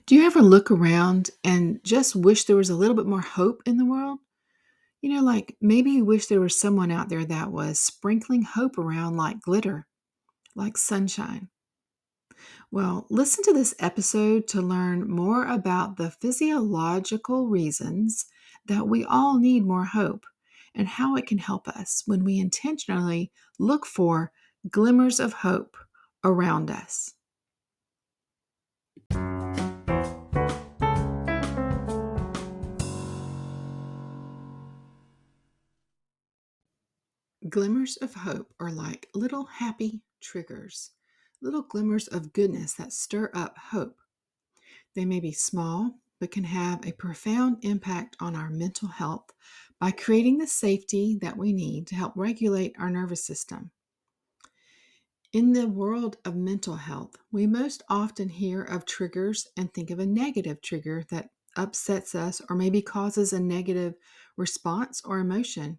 Do you ever look around and just wish there was a little bit more hope in the world? Like maybe you wish there was someone out there that was sprinkling hope around like glitter, like sunshine. Well, listen to this episode to learn more about the physiological reasons that we all need more hope and how it can help us when we intentionally look for glimmers of hope around us. Glimmers of hope are like little happy triggers, little glimmers of goodness that stir up hope. They may be small, but can have a profound impact on our mental health by creating the safety that we need to help regulate our nervous system. In the world of mental health, we most often hear of triggers and think of a negative trigger that upsets us or maybe causes a negative response or emotion.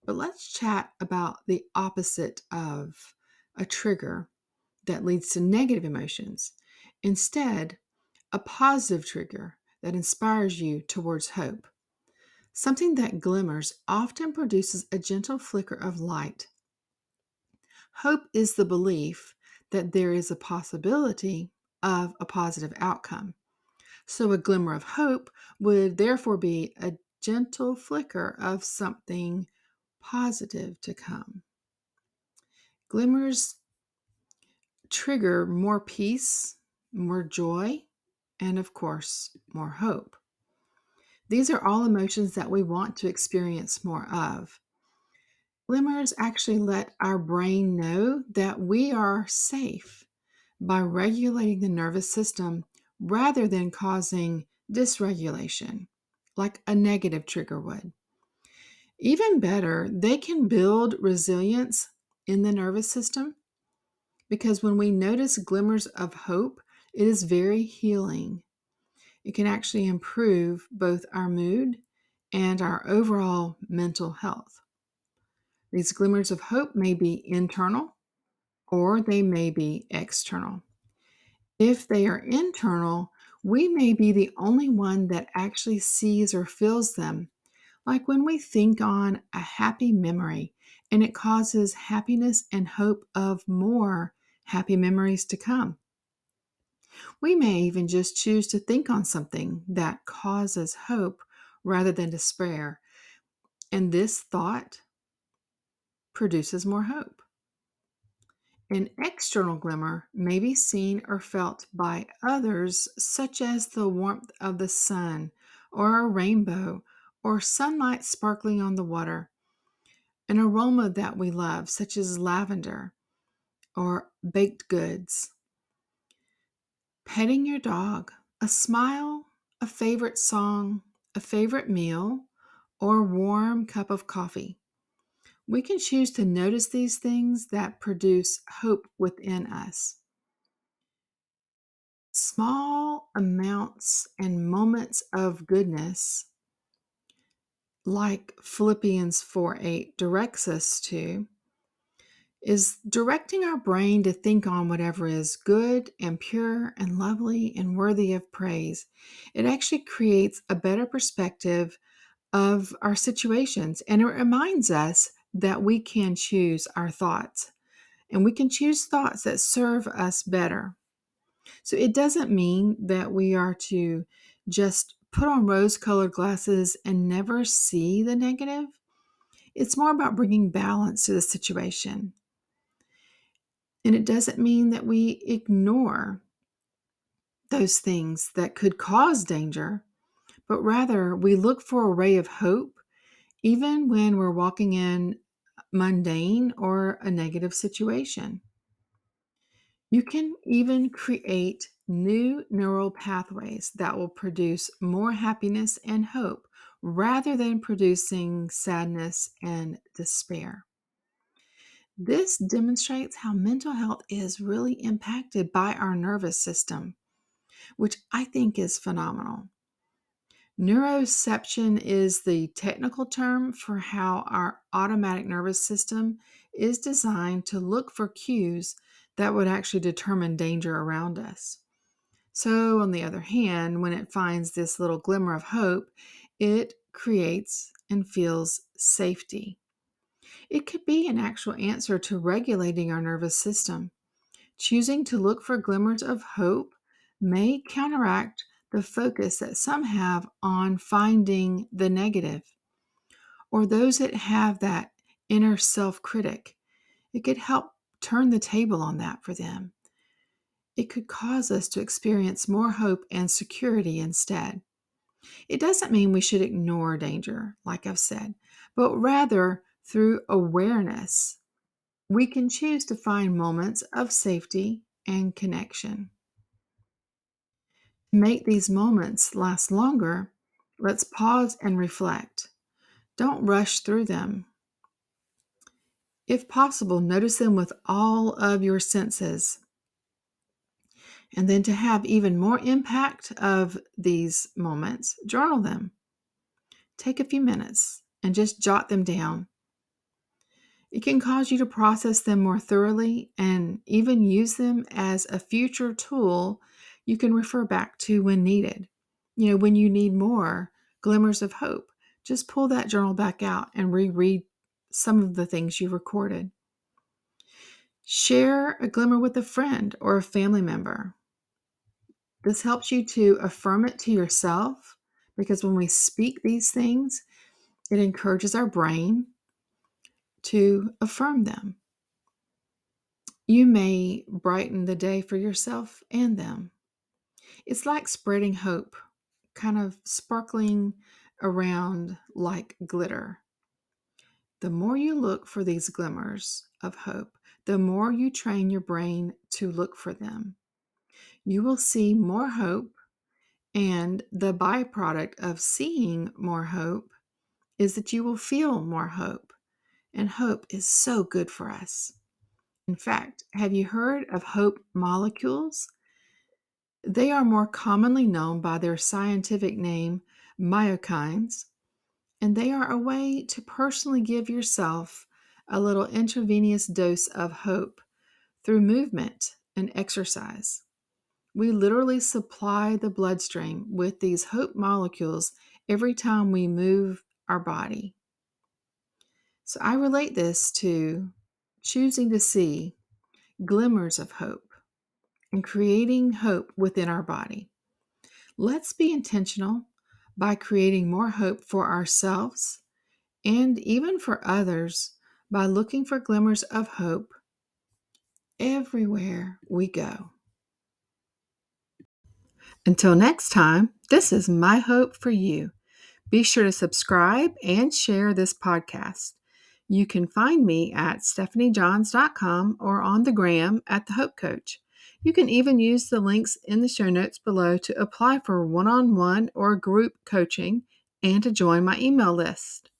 But let's chat about the opposite of a trigger that leads to negative emotions. Instead, a positive trigger that inspires you towards hope. Something that glimmers often produces a gentle flicker of light. Hope is the belief that there is a possibility of a positive outcome. So, a glimmer of hope would therefore be a gentle flicker of something positive to come. Glimmers trigger more peace, more joy, and of course, more hope. These are all emotions that we want to experience more of. Glimmers actually let our brain know that we are safe by regulating the nervous system rather than causing dysregulation, like a negative trigger would. Even better, they can build resilience in the nervous system because when we notice glimmers of hope, it is very healing. It can actually improve both our mood and our overall mental health. These glimmers of hope may be internal or they may be external. If they are internal, we may be the only one that actually sees or feels them. Like when we think on a happy memory and it causes happiness and hope of more happy memories to come. We may even just choose to think on something that causes hope rather than despair. And this thought produces more hope. An external glimmer may be seen or felt by others, such as the warmth of the sun, or a rainbow, or sunlight sparkling on the water. An aroma that we love, such as lavender or baked goods. Petting your dog, a smile, a favorite song, a favorite meal, or a warm cup of coffee. We can choose to notice these things that produce hope within us. Small amounts and moments of goodness, like Philippians 4:8 directs us to, is directing our brain to think on whatever is good and pure and lovely and worthy of praise. It actually creates a better perspective of our situations, and it reminds us that we can choose our thoughts and we can choose thoughts that serve us better. So it doesn't mean that we are to just put on rose colored glasses and never see the negative. It's more about bringing balance to the situation. And it doesn't mean that we ignore those things that could cause danger, but rather we look for a ray of hope even when we're walking in mundane or a negative situation. You can even create new neural pathways that will produce more happiness and hope rather than producing sadness and despair. This demonstrates how mental health is really impacted by our nervous system, which I think is phenomenal. Neuroception is the technical term for how our automatic nervous system is designed to look for cues that would actually determine danger around us. So, on the other hand, when it finds this little glimmer of hope, it creates and feels safety. It could be an actual answer to regulating our nervous system. Choosing to look for glimmers of hope may counteract the focus that some have on finding the negative, or those that have that inner self critic. It could help turn the table on that for them. It could cause us to experience more hope and security instead. It doesn't mean we should ignore danger, like I've said, but rather through awareness, we can choose to find moments of safety and connection. To make these moments last longer, let's pause and reflect. Don't rush through them. If possible, notice them with all of your senses. And then to have even more impact of these moments, journal them. Take a few minutes and just jot them down. It can cause you to process them more thoroughly and even use them as a future tool you can refer back to when needed. When you need more glimmers of hope, just pull that journal back out and reread some of the things you recorded. Share a glimmer with a friend or a family member. This helps you to affirm it to yourself, because when we speak these things, it encourages our brain to affirm them. You may brighten the day for yourself and them. It's like spreading hope, kind of sparkling around like glitter. The more you look for these glimmers of hope, the more you train your brain to look for them. You will see more hope, and the byproduct of seeing more hope is that you will feel more hope. And hope is so good for us. In fact, have you heard of hope molecules? They are more commonly known by their scientific name, myokines, and they are a way to personally give yourself a little intravenous dose of hope through movement and exercise. We literally supply the bloodstream with these hope molecules every time we move our body. So I relate this to choosing to see glimmers of hope and creating hope within our body. Let's be intentional by creating more hope for ourselves and even for others by looking for glimmers of hope everywhere we go. Until next time, this is my hope for you. Be sure to subscribe and share this podcast. You can find me at stephaniejohns.com or on the gram at The Hope Coach. You can even use the links in the show notes below to apply for one-on-one or group coaching and to join my email list.